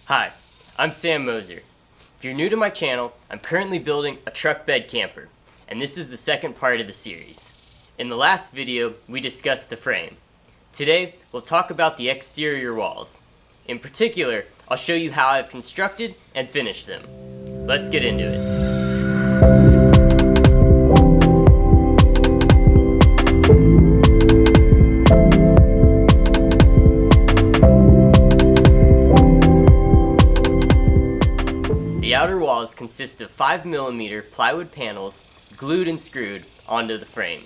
Hi, I'm Sam Moser. If you're new to my channel, I'm currently building a truck bed camper, and this is the second part of the series. In the last video, we discussed the frame. Today, we'll talk about the exterior walls. In particular, I'll show you how I've constructed and finished them. Let's get into it. The outer walls consist of 5mm plywood panels glued and screwed onto the frame.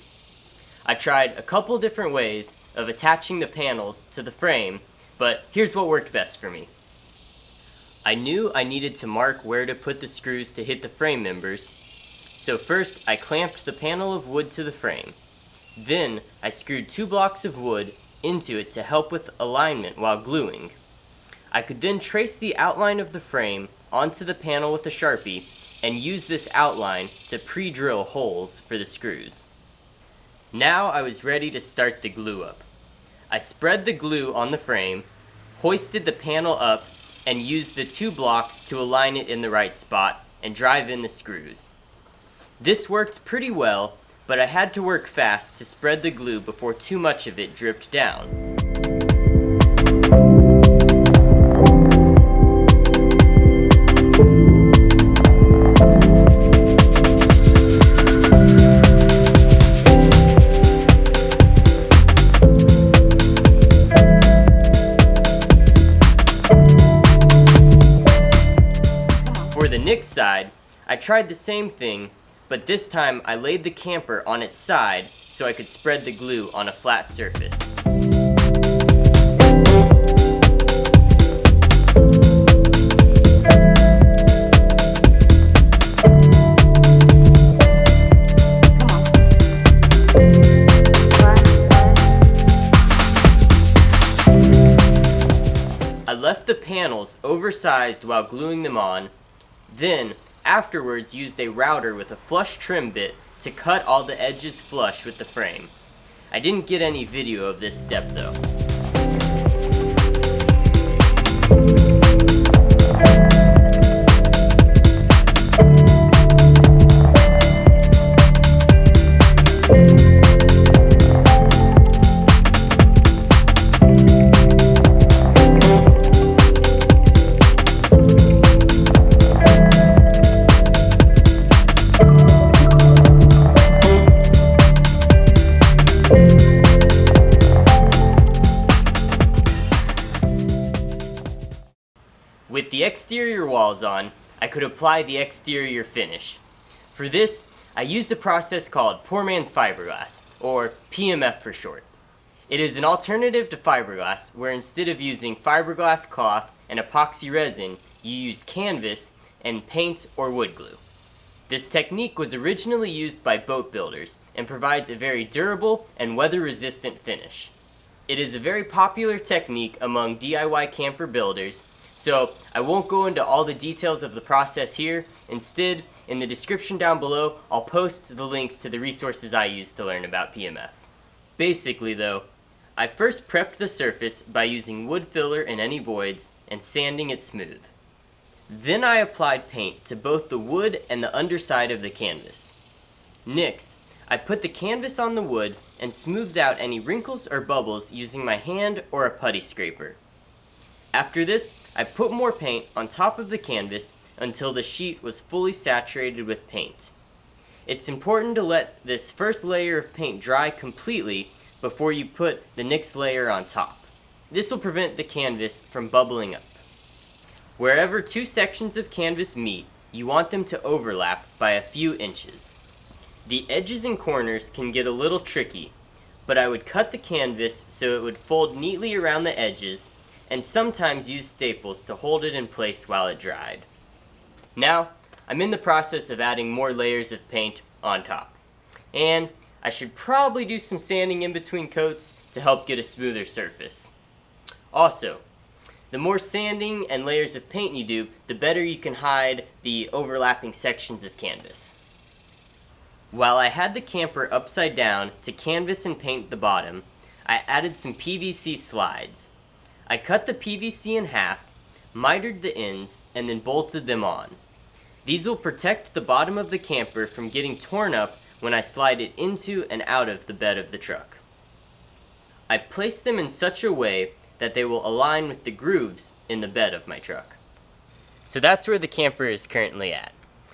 I tried a couple different ways of attaching the panels to the frame, but here's what worked best for me. I knew I needed to mark where to put the screws to hit the frame members, so first I clamped the panel of wood to the frame. Then I screwed 2 blocks of wood into it to help with alignment while gluing. I could then trace the outline of the frame onto the panel with a sharpie and use this outline to pre-drill holes for the screws. Now I was ready to start the glue up. I spread the glue on the frame, hoisted the panel up, and used the 2 blocks to align it in the right spot and drive in the screws. This worked pretty well, but I had to work fast to spread the glue before too much of it dripped down. For the next side, I tried the same thing, but this time I laid the camper on its side so I could spread the glue on a flat surface. I left the panels oversized while gluing them on, then afterwards used a router with a flush trim bit to cut all the edges flush with the frame. I didn't get any video of this step though. With the exterior walls on, I could apply the exterior finish. For this, I used a process called poor man's fiberglass, or PMF for short. It is an alternative to fiberglass, where instead of using fiberglass cloth and epoxy resin, you use canvas and paint or wood glue. This technique was originally used by boat builders and provides a very durable and weather-resistant finish. It is a very popular technique among DIY camper builders, so I won't go into all the details of the process here. Instead, in the description down below, I'll post the links to the resources I used to learn about PMF. Basically though, I first prepped the surface by using wood filler in any voids and sanding it smooth. Then I applied paint to both the wood and the underside of the canvas. Next, I put the canvas on the wood and smoothed out any wrinkles or bubbles using my hand or a putty scraper. After this, I put more paint on top of the canvas until the sheet was fully saturated with paint. It's important to let this first layer of paint dry completely before you put the next layer on top. This will prevent the canvas from bubbling up. Wherever 2 sections of canvas meet, you want them to overlap by a few inches. The edges and corners can get a little tricky, but I would cut the canvas so it would fold neatly around the edges and sometimes use staples to hold it in place while it dried. Now, I'm in the process of adding more layers of paint on top. And I should probably do some sanding in between coats to help get a smoother surface. Also, the more sanding and layers of paint you do, the better you can hide the overlapping sections of canvas. While I had the camper upside down to canvas and paint the bottom, I added some PVC slides. I cut the PVC in half, mitered the ends, and then bolted them on. These will protect the bottom of the camper from getting torn up when I slide it into and out of the bed of the truck. I placed them in such a way that they will align with the grooves in the bed of my truck. So that's where the camper is currently at.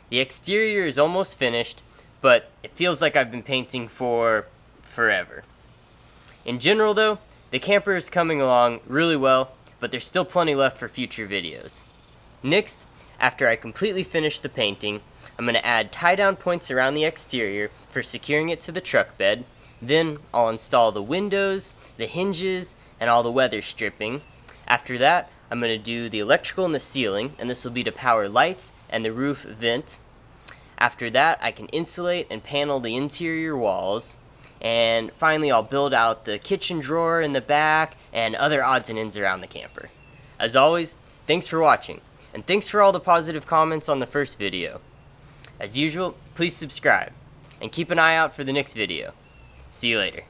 The exterior is almost finished, but it feels like I've been painting for forever. In general though, the camper is coming along really well, but there's still plenty left for future videos. Next, after I completely finish the painting, I'm going to add tie-down points around the exterior for securing it to the truck bed. Then I'll install the windows, the hinges, and all the weather stripping. After that, I'm going to do the electrical in the ceiling, and this will be to power lights and the roof vent. After that, I can insulate and panel the interior walls. And finally, I'll build out the kitchen drawer in the back and other odds and ends around the camper. As always, thanks for watching, and thanks for all the positive comments on the first video. As usual, please subscribe, and keep an eye out for the next video. See you later.